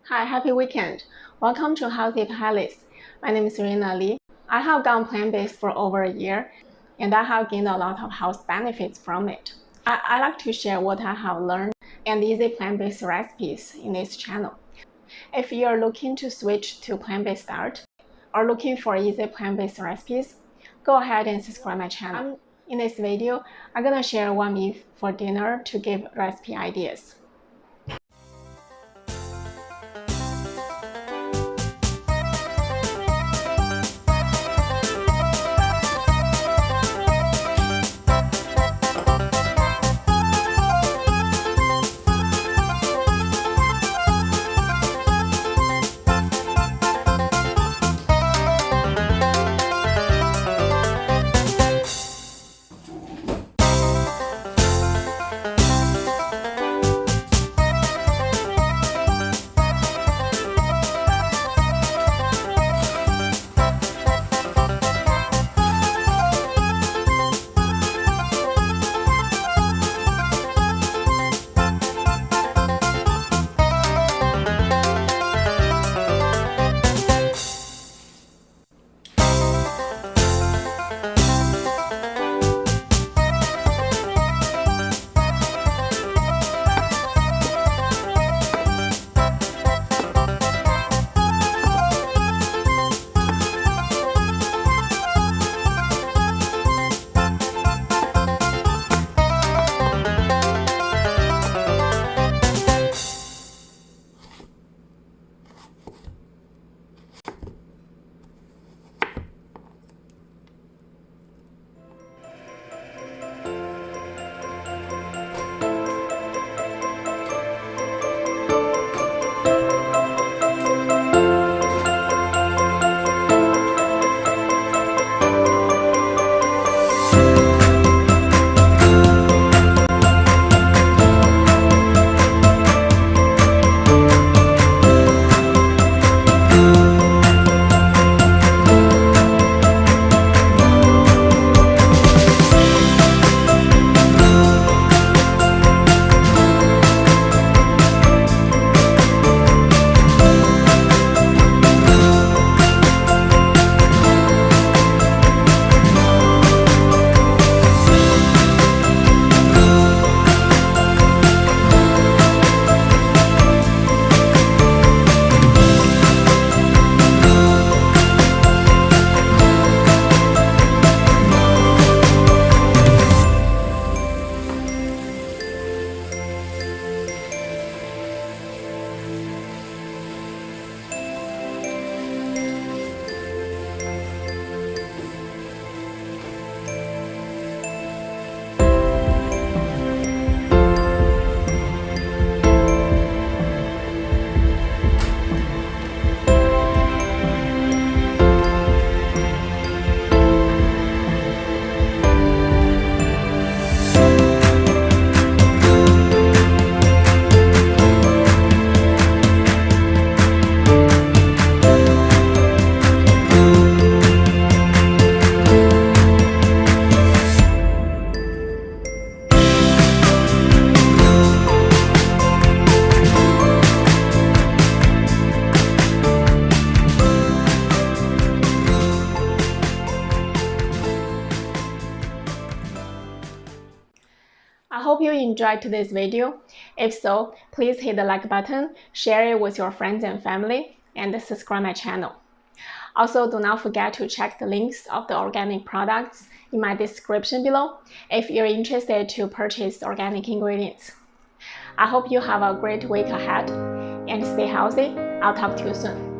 Hi, happy weekend. Welcome to Healthy Palace. My name is Rina Lee. I have gone plant-based for over a year, and I have gained a lot of health benefits from it. I like to share what I have learned and easy plant-based recipes in this channel. If you are looking to switch to plant-based diet or looking for easy plant-based recipes, go ahead and subscribe my channel. In this video, I'm gonna share one meal for dinner to give recipe ideas. I hope you enjoyed today's video. If so, please hit the like button, share it with your friends and family, and subscribe my channel. Also, do not forget to check the links of the organic products in my description below if you're interested to purchase organic ingredients. I hope you have a great week ahead and stay healthy. I'll talk to you soon.